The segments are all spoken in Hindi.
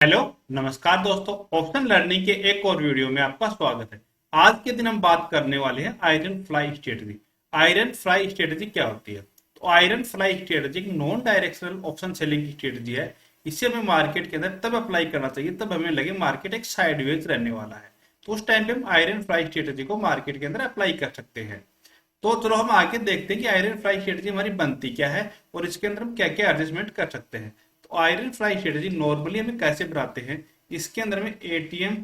हेलो। नमस्कार दोस्तों, ऑप्शन लर्निंग के एक और वीडियो में आपका स्वागत है। आज के दिन हम बात करने वाले हैं iron fly strategy. Iron fly strategy क्या होती है? तो iron fly strategy non directional option selling की स्ट्रेटजी है। इसे हमें मार्केट के अंदर तब अप्लाई करना चाहिए तब हमें लगे मार्केट एक साइडवेज रहने वाला है, तो उस टाइम पे हम आयरन फ्लाई स्ट्रेटजी को मार्केट के अंदर अप्लाई कर सकते हैं। तो चलो हम आगे देखते हैं कि आयरन फ्लाई स्ट्रेटजी हमारी बनती क्या है और इसके अंदर हम क्या क्या एडजस्टमेंट कर सकते हैं। तो आयरन फ्लाई स्ट्रेटजी नॉर्मली हमें कैसे बनाते हैं? इसके अंदर में एटीएम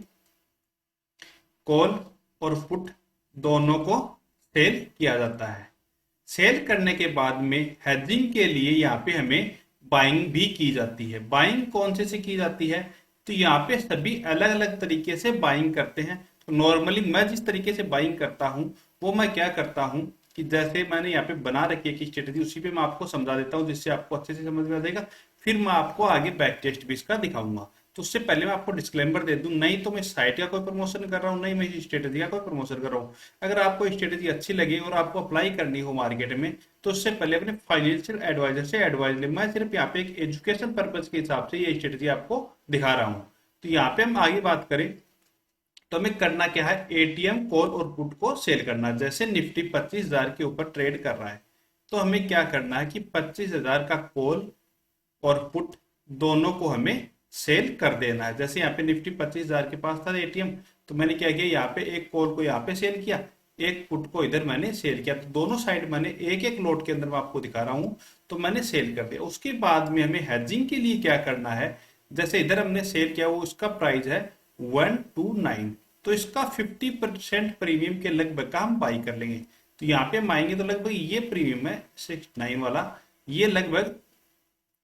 कॉल और पुट दोनों को सेल किया जाता है। सेल करने के बाद में हेजिंग के लिए यहाँ पे हमें बाइंग भी की जाती है। बाइंग कौन से की जाती है? तो यहाँ पे सभी अलग अलग तरीके से बाइंग करते हैं। तो नॉर्मली मैं जिस तरीके से बाइंग करता हूँ वो मैं क्या करता हूँ कि जैसे मैंने यहाँ पे बना रखी है कि स्ट्रेटेजी, उसी पे मैं आपको समझा देता हूँ जिससे आपको अच्छे से समझ में आ जाएगा। फिर मैं आपको आगे बैक टेस्ट भी इसका दिखाऊंगा। तो उससे पहले मैं आपको डिस्क्लेमर दे दूं, नहीं तो मैं साइट का कोई प्रमोशन कर रहा हूँ, नहीं मैं स्ट्रेटेजी का कोई प्रमोशन कर रहा हूँ। अगर आपको स्ट्रेटेजी अच्छी लगे और आपको अप्लाई करनी हो मार्केट में, तो उससे पहले अपने फाइनेंशियल एडवाइजर से एडवाइस ले। मैं सिर्फ यहाँ पे एक एजुकेशन पर्पज के हिसाब से ये स्ट्रेटेजी आपको दिखा रहा हूँ। तो यहाँ पे हम आगे बात करें तो हमें करना क्या है, एटीएम कॉल और पुट को सेल करना। जैसे निफ्टी 25,000 के ऊपर ट्रेड कर रहा है, तो हमें क्या करना है कि 25,000 का कॉल और पुट दोनों को हमें सेल कर देना है। जैसे यहाँ पे निफ्टी 25,000 के पास था एटीएम, तो मैंने क्या किया, यहाँ पे एक कॉल को यहाँ पे सेल किया, एक पुट को इधर मैंने सेल किया। तो दोनों साइड मैंने एक एक लोट के अंदर मैं आपको दिखा रहा हूँ, तो मैंने सेल कर दिया। उसके बाद में हमें हेजिंग के लिए क्या करना है, जैसे इधर हमने सेल किया, वो इसका प्राइस है 129, तो इसका 50% प्रीमियम के लगभग का हम बाई कर लेंगे। तो यहाँ पे हम आएंगे तो लगभग ये प्रीमियम है 69 वाला, ये लगभग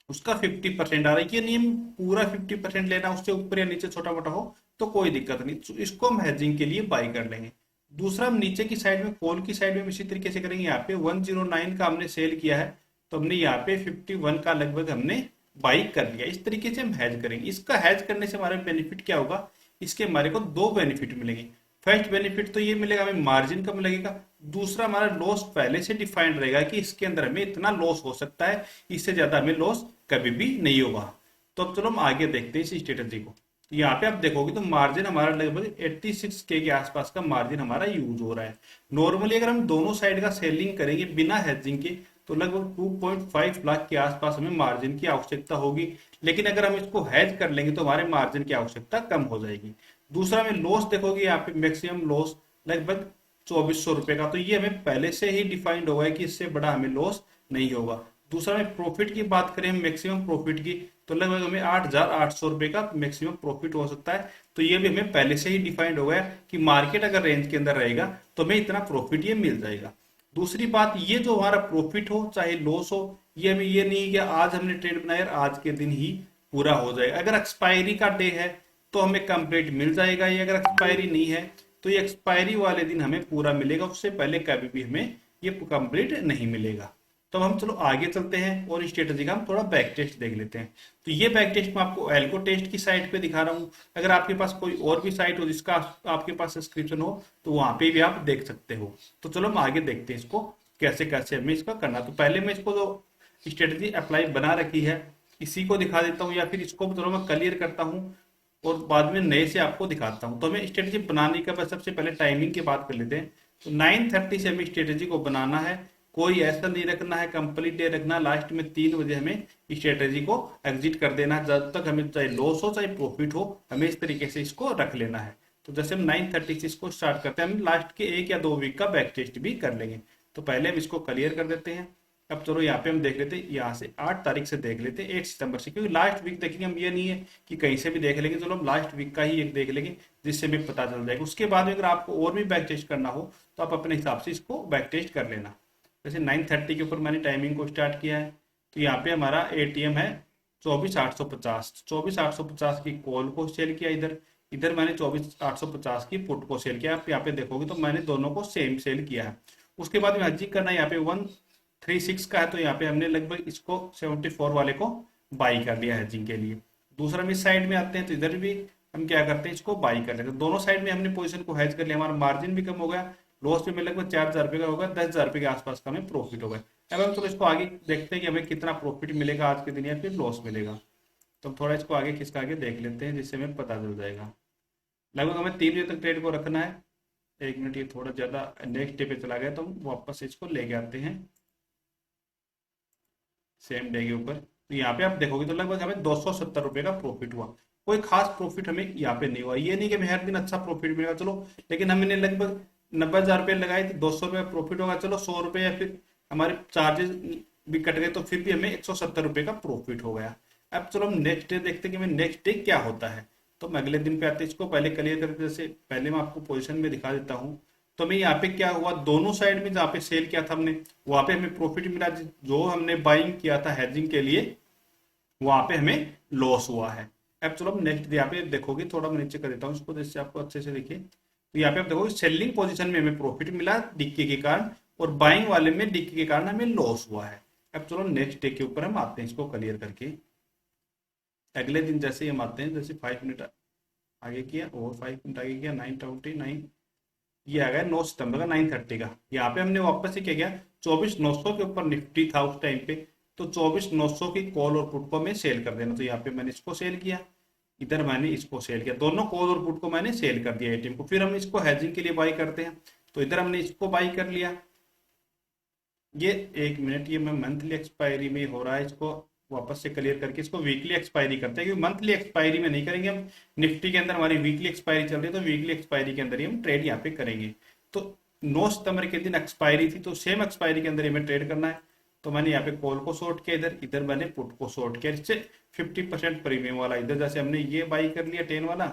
उसका 50% आ रहा है। ये नियम पूरा 50% लेना, उससे ऊपर या नीचे छोटा मोटा हो तो कोई दिक्कत नहीं, तो इसको हम हेजिंग के लिए बाई कर लेंगे। दूसरा हम नीचे की साइड में कॉल की साइड में इसी तरीके से करेंगे। यहाँ पे 109 का हमने सेल किया है, तो हमने यहाँ पे 51 का लगभग हमने बाई कर लिया। इस तरीके से हम हैज करेंगे। इसका हैज करने से हमारे बेनिफिट क्या होगा, इसके हमारे को दो बेनिफिट मिलेंगे। फर्स्ट बेनिफिट तो ये मिलेगा, हमें मार्जिन कम लगेगा। दूसरा, हमारा लॉस पहले से डिफाइंड रहेगा कि इसके अंदर हमें इतना लॉस हो सकता है, इससे ज्यादा हमें लॉस कभी भी नहीं होगा। तो अब चलो हम आगे देखते हैं इस स्ट्रेटेजी को। तो यहाँ पे आप देखोगे तो मार्जिन हमारा लगभग 86K के आसपास का मार्जिन हमारा यूज हो रहा है। नॉर्मली अगर हम दोनों साइड का सेलिंग करेंगे बिना हेजिंग के, तो लगभग 2.5 लाख के आसपास हमें मार्जिन की आवश्यकता होगी। लेकिन अगर हम इसको हैज कर लेंगे तो हमारे मार्जिन की आवश्यकता कम हो जाएगी। दूसरा में लॉस देखोगे, यहाँ पे मैक्सिमम लॉस लगभग 2400 रुपए का, तो ये हमें पहले से ही डिफाइंड होगा कि इससे बड़ा हमें लॉस नहीं होगा। दूसरा में प्रॉफिट की बात करें, मैक्सिमम प्रॉफिट की, तो लगभग हमें 8,800 रुपए का मैक्सिमम प्रॉफिट हो सकता है। तो ये भी हमें पहले से ही डिफाइंड हो गया कि मार्केट अगर रेंज के अंदर रहेगा तो हमें इतना प्रॉफिट ये मिल जाएगा। दूसरी बात, ये जो हमारा प्रॉफिट हो चाहे लॉस हो, ये हमें ये नहीं कि आज हमने ट्रेड बनाया आज के दिन ही पूरा हो जाएगा। अगर एक्सपायरी का डे है तो हमें कंप्लीट मिल जाएगा ये, अगर एक्सपायरी नहीं है तो ये एक्सपायरी वाले दिन हमें पूरा मिलेगा, उससे पहले कभी भी हमें ये कंप्लीट नहीं मिलेगा। तो हम चलो आगे चलते हैं और स्ट्रेटेजी का हम थोड़ा बैक टेस्ट देख लेते हैं। तो ये बैक टेस्ट मैं आपको एल्को टेस्ट की साइट पे दिखा रहा हूँ। अगर आपके पास कोई और भी साइट हो जिसका आपके पास सब्सक्रिप्शन हो तो वहां पे भी आप देख सकते हो। तो चलो हम आगे देखते हैं इसको कैसे कैसे हमें इसका करना। तो पहले मैं इसको जो स्ट्रेटेजी अप्लाई बना रखी है इसी को दिखा देता हूँ, या फिर इसको चलो मैं क्लियर करता हूँ और बाद में नए से आपको दिखाता हूँ। तो हमें स्ट्रेटेजी बनाने का बस सबसे पहले टाइमिंग की बात कर लेते हैं। तो 9:30 से हमें स्ट्रेटेजी को बनाना है। कोई ऐसा नहीं रखना है कंप्लीट डे रखना, लास्ट में 3 बजे हमें स्ट्रेटेजी को एग्जिट कर देना है। जब तक हमें चाहे लॉस हो चाहे प्रॉफिट हो, हमें इस तरीके से इसको रख लेना है। तो जैसे हम 9:30 से इसको स्टार्ट करते हैं, हम लास्ट के 1 या 2 वीक का बैक टेस्ट भी कर लेंगे। तो पहले हम इसको क्लियर कर देते हैं। अब चलो यहाँ पे हम देख लेते हैं, यहाँ से 8 तारीख से देख लेते हैं, 1 सितंबर से, क्योंकि लास्ट वीक देखेंगे हम, ये नहीं है कि कहीं से भी देख लेंगे। चलो हम लास्ट वीक का ही एक देख लेंगे जिससे हमें पता चल जाएगा। उसके बाद में अगर आपको और भी बैक टेस्ट करना हो तो आप अपने हिसाब से इसको बैक टेस्ट कर लेना। जैसे 9:30 के ऊपर मैंने टाइमिंग को स्टार्ट किया है। तो यहाँ पे हमारा एटीएम है 24,850, 24,850 की कॉल को सेल किया। इधर इधर मैंने 24,850 की पुट को सेल किया। आप यहाँ पे देखोगे तो मैंने दोनों को सेम सेल किया है। उसके बाद में हजी करना है, यहाँ पे 136 का है, तो यहाँ पे हमने लगभग इसको 74 वाले को बाई कर लिया हेजिंग के लिए। दूसरा हम इस साइड में आते हैं, तो इधर भी हम क्या करते हैं, इसको बाई कर लेते हैं। दोनों साइड में हमने पोजीशन को हेज कर लिया, हमारा मार्जिन भी कम हो गया, लॉस भी में लगभग 4,000 रुपए का होगा, 10,000 रुपए के आसपास का हमें प्रॉफिट होगा। अब हम चलो इसको आगे देखते हैं कि हमें कितना प्रॉफिट मिलेगा आज के दिन या फिर लॉस मिलेगा। तो हम थोड़ा इसको आगे खिसका के देख लेते हैं जिससे हमें पता चल जाएगा। लगभग हमें 3 बजे तक ट्रेड को रखना है। 1 मिनट, ये थोड़ा ज़्यादा नेक्स्ट डे पे चला गया तो हम वापस इसको लेके आते हैं सेम डे के ऊपर। तो यहाँ पे आप देखोगे तो लगभग हमें 270 रुपये का प्रॉफिट हुआ। कोई खास प्रॉफिट हमें यहाँ पे नहीं हुआ। ये नहीं कि हमें हर दिन अच्छा प्रॉफिट मिलेगा, चलो, लेकिन हमने लगभग 90,000 रुपये लगाए थे, 200 रुपये प्रॉफिट होगा, चलो 100 रुपये या फिर हमारे चार्जेस भी कट गए तो फिर भी हमें 170 रुपये का प्रॉफिट हो गया। अब चलो हम नेक्स्ट डे देखते हैं कि हमें नेक्स्ट डे क्या होता है। तो हम अगले दिन पे आते हैं, इसको पहले क्लियर करके, जैसे पहले मैं आपको पोजीशन में दिखा देता हूँ। तो हमें यहाँ पे क्या हुआ, दोनों साइड में जहाँ पे सेल किया था हमने वहां पे हमें प्रॉफिट मिला, जो हमने बाइंग किया था हेजिंग के लिए वहां पे हमें लॉस हुआ है। अब चलो हम नेक्स्ट यहाँ पे देखोगे, थोड़ा मैं नीचे कर देता हूँ इसको जिससे आपको अच्छे से दिखे। तो यहाँ पे आप देखोगे सेलिंग पोजीशन में हमें प्रॉफिट मिला डिक्की के कारण, और बाइंग वाले में डिक्की के कारण हमें लॉस हुआ है। अब चलो नेक्स्ट डे के ऊपर हम आते हैं इसको क्लियर करके। अगले दिन जैसे ही हम आते हैं, जैसे 5 मिनट आगे किया और 5 मिनट आगे किया, 9:29, ये आ गया 9 सितंबर का 9:30 का। यहाँ पे हमने वापस से क्या किया, 24,900 के ऊपर निफ्टी था उस टाइम पे, तो 24,900 की कॉल और पुट को हमें सेल कर देना। तो यहाँ पे मैंने इसको सेल किया, इधर मैंने इसको सेल किया, दोनों कॉल और पुट को मैंने सेल कर दिया एटीएम को। फिर हम इसको हेजिंग के लिए बाई करते हैं, तो इधर हमने इसको बाई कर लिया। ये 1 मिनट, ये मैं मंथली एक्सपायरी में हो रहा है, इसको वापस से क्लियर करके इसको वीकली एक्सपायरी करते हैं, क्योंकि मंथली एक्सपायरी में नहीं करेंगे हम। निफ्टी के अंदर हमारी वीकली एक्सपायरी चल रही है, तो वीकली एक्सपायरी के अंदर ही हम ट्रेड यहाँ पे करेंगे। तो 9 सितंबर के दिन एक्सपायरी थी, तो सेम एक्सपायरी के अंदर हमें ट्रेड करना है। तो मैंने यहाँ पे कॉल को शॉर्ट किया, इधर इधर मैंने पुट को शॉर्ट किया, इससे 50% प्रीमियम वाला। इधर जैसे हमने ये बाई कर लिया 10 वाला,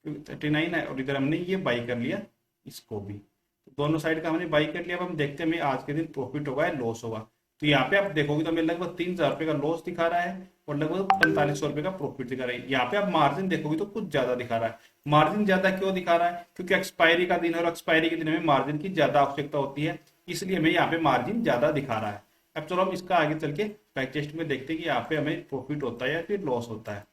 39 है, और इधर हमने ये बाई कर लिया इसको भी, तो दोनों साइड का हमने बाई कर लिया। अब हम देखते हैं हमें आज के दिन प्रॉफिट होगा या लॉस होगा। तो यहाँ पे आप देखोगे तो हमें लगभग 3,000 रुपये का लॉस दिखा रहा है और लगभग 4500 रुपये का प्रॉफिट दिखा रहा है। यहाँ पे आप मार्जिन देखोगे तो कुछ ज्यादा दिखा रहा है। मार्जिन ज्यादा क्यों दिखा रहा है, क्योंकि एक्सपायरी का दिन है और एक्सपायरी के दिन हमें मार्जिन की ज्यादा आवश्यकता होती है, इसलिए हमें यहाँ पे मार्जिन ज्यादा दिखा रहा है। अब चलो हम इसका आगे चल के बैक टेस्ट में देखते हैं कि यहाँ पे हमें प्रॉफिट होता है या फिर लॉस होता है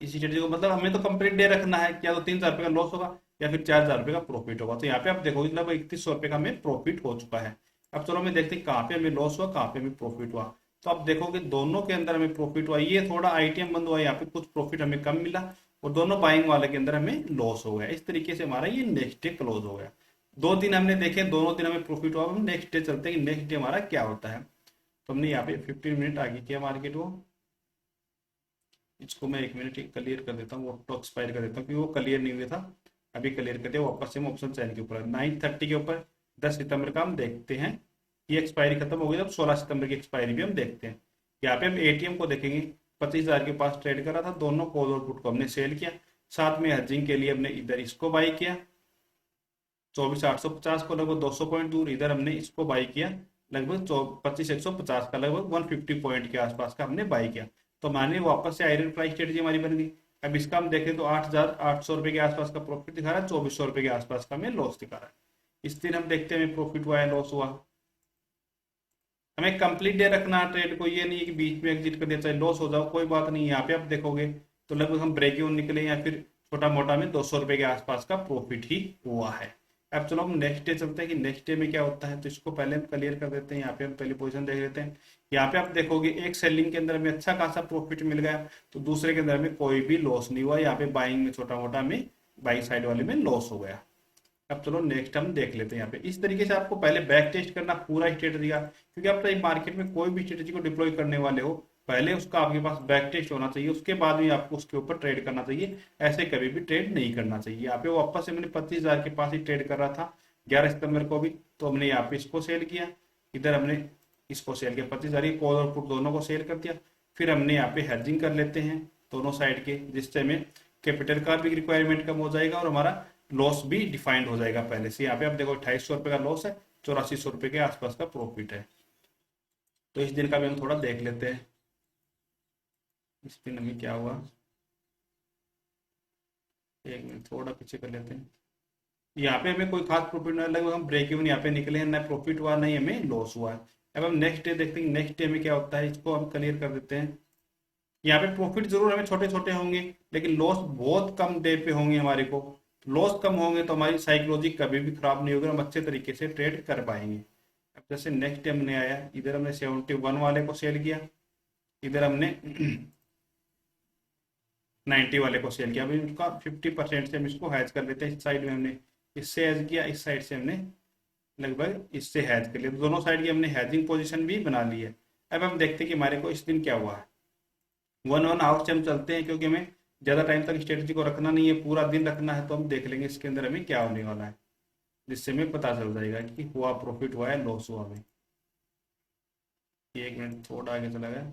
इसी स्ट्रेटेजी को। मतलब हमें तो कंप्लीट डे रखना है, क्या तो 3,000 रुपये का लॉस होगा या फिर 4,000 रुपये का प्रॉफिट होगा। तो यहाँ पे आप देखोगे लगभग 3100 रुपये का हमें प्रॉफिट हो चुका है। अब चलो हमें देखते हैं कहाँ पे हमें लॉस हुआ, कहाँ पे हमें प्रॉफिट हुआ। तो आप देखोगे दोनों के अंदर हमें प्रॉफिट हुआ। ये थोड़ा आईटीएम बंद हुआ, यहाँ पे कुछ प्रॉफिट हमें कम मिला, और दोनों बाइंग वाले के अंदर हमें लॉस हो गया। इस तरीके से हमारा ये नेक्स्ट डे क्लोज हो गया। 2 दिन हमने देखे, दोनों दिन हमें प्रॉफिट हुआ। हम नेक्स्ट डे चलते हैं कि नेक्स्ट डे हमारा क्या होता है। तो हमने यहाँ पे 15 मिनट आगे किया मार्केट को, इसको मैं 1 मिनट क्लियर कर देता हूँ, ऑटो एक्सपायर कर देता हूँ, क्योंकि वो क्लियर नहीं हुआ था, अभी क्लियर कर दिया। वापस से हम ऑप्शन चैन के ऊपर 9:30 के ऊपर 10 सितंबर का हम देखते हैं, ये एक्सपायरी खत्म हो गई। अब 16 सितंबर की एक्सपायरी भी हम देखते हैं। यहाँ पे हम एटीएम को देखेंगे, 25,000 के पास ट्रेड करा था, दोनों कॉल और पुट को हमने सेल किया। साथ में हेजिंग के लिए हमने इधर इसको बाई किया 24,850 को, लगभग 200 पॉइंट दूर। इधर हमने इसको बाई किया लगभग 25,150 का, लगभग 150 पॉइंट के आसपास का हमने बाई किया। तो माने वापस से आयरन फ्लाई स्ट्रेटेजी हमारी बन गई। अब इसका हम देखें तो 8,800 रुपये के आसपास का प्रॉफिट दिखा रहा है, 2,400 रुपये के आसपास का हमें लॉस दिखा रहा है। इस दिन हम देखते हैं हमें प्रॉफिट हुआ है लॉस हुआ। हमें कंप्लीट डे रखना है ट्रेड को, ये नहीं है कि बीच में एग्जिट कर दिया चाहे लॉस हो जाओ कोई बात नहीं। यहाँ पे आप देखोगे तो लगभग हम ब्रेक इवन निकले या फिर छोटा मोटा में 200 रुपये के आसपास का प्रॉफिट ही हुआ है। अब चलो हम नेक्स्ट डे चलते हैं कि नेक्स्ट डे में क्या होता है। तो इसको पहले हम क्लियर कर देते हैं। यहाँ पे हम पहली पोजीशन देख लेते हैं। यहाँ पे आप देखोगे एक सेलिंग के अंदर हमें अच्छा खासा प्रॉफिट मिल गया, तो दूसरे के अंदर में कोई भी लॉस नहीं हुआ। यहाँ पे बाइंग में छोटा मोटा में बाइंग साइड वाले में लॉस हो गया। अब चलो नेक्स्ट हम देख लेते हैं। यहाँ पे इस तरीके से आपको पहले बैक टेस्ट करना पूरा स्ट्रेटेजी का, क्योंकि आप मार्केट में कोई भी स्ट्रेटेजी को डिप्लॉय करने वाले हो, पहले उसका आपके पास बैक टेस्ट होना चाहिए, उसके बाद में आपको उसके ऊपर ट्रेड करना चाहिए। ऐसे कभी भी ट्रेड नहीं करना चाहिए। यहाँ पे वापस से मैंने 25,000 के पास ही ट्रेड कर रहा था 11 सितंबर को भी, तो हमने यहाँ पे इसको सेल किया, इधर हमने इसको सेल किया, 25,000 कॉल और पुट दोनों को सेल कर दिया। फिर हमने यहाँ पे हेजिंग कर लेते हैं दोनों साइड के, जिससे हमें कैपिटल का भी रिक्वायरमेंट कम हो जाएगा और हमारा लॉस भी डिफाइंड हो जाएगा पहले से। यहाँ पे आप देखो 2,800 रुपये का लॉस है, 8400 रुपये के आसपास का प्रॉफिट है। तो इस दिन का भी हम थोड़ा देख लेते हैं, इस दिन हमें क्या हुआ। 1 मिनट थोड़ा पीछे कर लेते हैं। यहाँ पे हमें कोई खास प्रॉफिट नहीं, लगभग हम ब्रेक इवन यहाँ पे निकले हैं, ना प्रॉफिट हुआ नहीं हमें लॉस हुआ है। अब हम नेक्स्ट डे देखते हैं नेक्स्ट डे में क्या होता है, इसको हम क्लियर कर देते हैं। यहाँ पे प्रॉफिट जरूर हमें छोटे छोटे होंगे, लेकिन लॉस बहुत कम डे पे होंगे हमारे को। लॉस कम होंगे तो हमारी साइकोलॉजी कभी भी खराब नहीं होगी, हम अच्छे तरीके से ट्रेड कर पाएंगे। अब जैसे नेक्स्ट डे हमने आया, इधर हमने 71 वाले को सेल किया, इधर हमने 90 वाले को सेल किया, अभी उसका 50% से हम इसको हैज कर लेते हैं। इस साइड में हमने इससे हैज किया, इस साइड से हमने लगभग इससे हैज कर लिया, तो दोनों साइड की हमने हैजिंग पोजीशन भी बना ली है। अब हम देखते हैं कि हमारे को इस दिन क्या हुआ है। 1 1 आवर से हम चलते हैं, क्योंकि हमें ज़्यादा टाइम तक स्ट्रेटजी को रखना नहीं है, पूरा दिन रखना है, तो हम देख लेंगे इसके अंदर हमें क्या होने वाला है, जिससे हमें पता चल जाएगा कि हुआ प्रॉफिट हुआ है लॉस हुआ हमें। 1 मिनट थोड़ा आगे चला गया,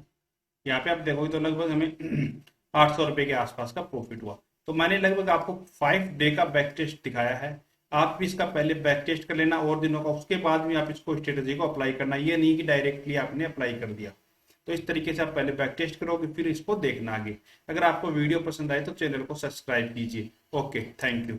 यहाँ पे आप देखोगे तो लगभग हमें 800 रुपये के आसपास का प्रॉफिट हुआ। तो मैंने लगभग आपको 5 डे का बैक टेस्ट दिखाया है, आप भी इसका पहले बैक टेस्ट कर लेना और दिनों का, उसके बाद में आप इसको स्ट्रेटजी को अप्लाई करना, ये नहीं कि डायरेक्टली आपने अप्लाई कर दिया। तो इस तरीके से आप पहले बैक टेस्ट करोगे, फिर इसको देखना आगे। अगर आपको वीडियो पसंद आए तो चैनल को सब्सक्राइब कीजिए। Okay, thank you.